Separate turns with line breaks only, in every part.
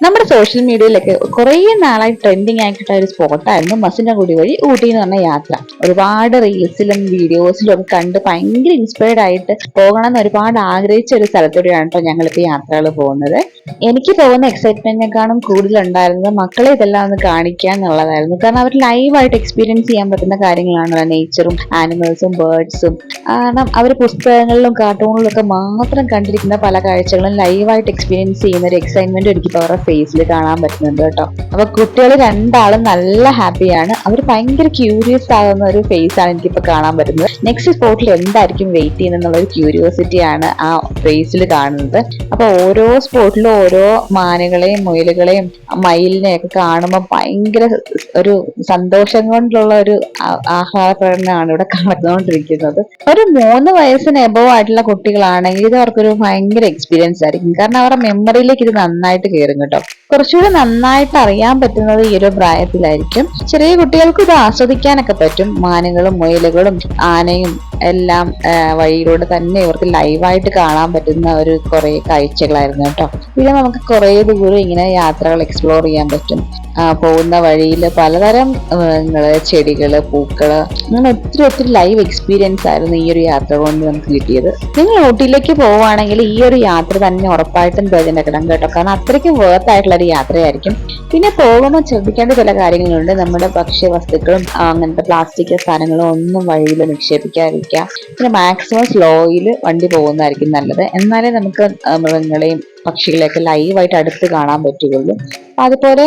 നമ്മുടെ സോഷ്യൽ മീഡിയയിലൊക്കെ കുറേ നാളായി ട്രെൻഡിങ് ആയിട്ടുള്ള ഒരു സ്പോട്ടായിരുന്നു മസിനഗുഡി വഴി ഊട്ടി എന്ന് പറഞ്ഞ യാത്ര. ഒരുപാട് റീൽസിലും വീഡിയോസിലും ഒക്കെ കണ്ട് ഭയങ്കര ഇൻസ്പയർഡ് ആയിട്ട് പോകണം എന്ന് ഒരുപാട് ആഗ്രഹിച്ച ഒരു സ്ഥലത്തൂടെയാണ് കേട്ടോ ഞങ്ങളിപ്പോ യാത്രകൾ പോകുന്നത്. എനിക്ക് പോകുന്ന എക്സൈറ്റ്മെന്റിനെക്കാളും കൂടുതൽ ഉണ്ടായിരുന്നത് മക്കളെ ഇതെല്ലാം ഒന്ന് കാണിക്കുക എന്നുള്ളതായിരുന്നു. കാരണം അവർ ലൈവായിട്ട് എക്സ്പീരിയൻസ് ചെയ്യാൻ പറ്റുന്ന കാര്യങ്ങളാണ് നേച്ചറും ആനിമൽസും ബേർഡ്സും. കാരണം അവർ പുസ്തകങ്ങളിലും കാർട്ടൂണിലും ഒക്കെ മാത്രം കണ്ടിരിക്കുന്ന പല കാഴ്ചകളും ലൈവായിട്ട് എക്സ്പീരിയൻസ് ചെയ്യുന്ന ഒരു എക്സൈറ്റ്മെന്റ് എനിക്കിപ്പോൾ അവരുടെ ഫേസിൽ കാണാൻ പറ്റുന്നുണ്ട് കേട്ടോ. അപ്പൊ കുട്ടികൾ രണ്ടാളും നല്ല ഹാപ്പിയാണ്. അവർ ഭയങ്കര ക്യൂരിയസ് ആകുന്ന ഒരു ഫേസ് ആണ് എനിക്കിപ്പോ കാണാൻ പറ്റുന്നത്. നെക്സ്റ്റ് സ്പോട്ടിൽ എന്തായിരിക്കും വെയിറ്റ് ചെയ്യുന്നുള്ള ഒരു ക്യൂരിയോസിറ്റി ആണ് ആ ഫേസിൽ കാണുന്നത്. അപ്പൊ ഓരോ സ്പോട്ടിലും ഓരോ മാനുകളെയും മുയലുകളെയും മയിലിനെയും ഒക്കെ കാണുമ്പോൾ ഭയങ്കര ഒരു സന്തോഷം കൊണ്ടുള്ള ഒരു ആഹ്ലാദ പ്രകടനമാണ് ഇവിടെ നടന്നുകൊണ്ടിരിക്കുന്നത്. ഒരു 3 വയസ്സിന് എബോവ് ആയിട്ടുള്ള കുട്ടികളാണെങ്കിൽ ഇത് അവർക്കൊരു ഭയങ്കര എക്സ്പീരിയൻസ് ആയിരിക്കും. കാരണം അവരുടെ മെമ്മറിയിലേക്ക് ഇത് നന്നായിട്ട് കയറും കേട്ടോ. കുറച്ചുകൂടി നന്നായിട്ട് അറിയാൻ പറ്റുന്നത് ഈ ഒരു പ്രായത്തിലായിരിക്കും. ചെറിയ കുട്ടികൾക്ക് ഇത് ആസ്വദിക്കാനൊക്കെ പറ്റും. മാനുകളും മുയലുകളും ആനയും എല്ലാം വഴിയിലൂടെ തന്നെ ഇവർക്ക് ലൈവായിട്ട് കാണാൻ പറ്റുന്ന ഒരു കുറെ കാഴ്ചകളായിരുന്നു കേട്ടോ. പിന്നെ നമുക്ക് കുറെ ദൂരം ഇങ്ങനെ യാത്രകൾ എക്സ്പ്ലോർ ചെയ്യാൻ പറ്റും. പോകുന്ന വഴിയിൽ പലതരം മൃഗങ്ങള്, ചെടികള്, പൂക്കള്, അങ്ങനെ ഒത്തിരി ലൈവ് എക്സ്പീരിയൻസ് ആയിരുന്നു ഈ ഒരു യാത്ര കൊണ്ട് നമുക്ക് കിട്ടിയത്. നിങ്ങൾ ഊട്ടിയിലേക്ക് പോവുകയാണെങ്കിൽ ഈ ഒരു യാത്ര തന്നെ ഉറപ്പായിട്ടും തിരഞ്ഞെടുക്കണം കേട്ടോ. കാരണം അത്രയ്ക്കും വേർത്ത് ആയിട്ടുള്ള ഒരു യാത്രയായിരിക്കും. പിന്നെ പോകുമ്പോൾ ശ്രദ്ധിക്കേണ്ട ചില കാര്യങ്ങളുണ്ട്. നമ്മുടെ ഭക്ഷ്യവസ്തുക്കളും അങ്ങനത്തെ പ്ലാസ്റ്റിക് സാധനങ്ങളും ഒന്നും വഴിയിൽ നിക്ഷേപിക്കാതിരിക്കുക. പിന്നെ മാക്സിമം സ്ലോയിൽ വണ്ടി പോകുന്നതായിരിക്കും നല്ലത്. എന്നാലേ നമുക്ക് മൃഗങ്ങളെയും പക്ഷികളെയൊക്കെ ലൈവായിട്ട് അടുത്ത് കാണാൻ പറ്റുകയുള്ളൂ. അതുപോലെ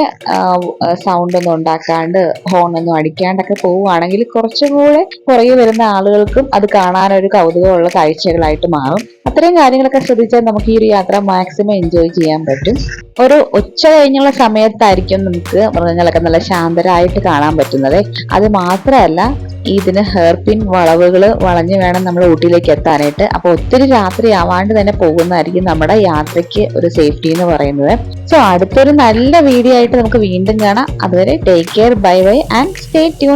സൗണ്ട് ഒന്നും ഉണ്ടാക്കാണ്ട് ഹോണൊന്നും അടിക്കാണ്ടൊക്കെ പോവുകയാണെങ്കിൽ കുറച്ചും കൂടെ പുറകെ വരുന്ന ആളുകൾക്കും അത് കാണാനൊരു കൗതുകമുള്ള കാഴ്ചകളായിട്ട് മാറും. അത്രയും കാര്യങ്ങളൊക്കെ ശ്രദ്ധിച്ചാൽ നമുക്ക് ഈ ഒരു യാത്ര മാക്സിമം എൻജോയ് ചെയ്യാൻ പറ്റും. ഒരു ഉച്ച കഴിഞ്ഞുള്ള സമയത്തായിരിക്കും നമുക്ക് മൃഗങ്ങളൊക്കെ നല്ല ശാന്തരായിട്ട് കാണാൻ പറ്റുന്നത്. അത് മാത്രമല്ല ഇതിന് ഹെയർപിൻ വളവുകൾ വളഞ്ഞു വേണം നമ്മൾ ഊട്ടിയിലേക്ക് എത്താനായിട്ട്. അപ്പൊ ഒത്തിരി രാത്രി ആവാണ്ട് തന്നെ പോകുന്നതായിരിക്കും നമ്മുടെ യാത്രയ്ക്ക് ഒരു സേഫ്റ്റി എന്ന് പറയുന്നത്. സോ അടുത്തൊരു നല്ല വീഡിയോ ആയിട്ട് നമുക്ക് വീണ്ടും കാണാം. അതുവരെ take care, bye bye and stay tune.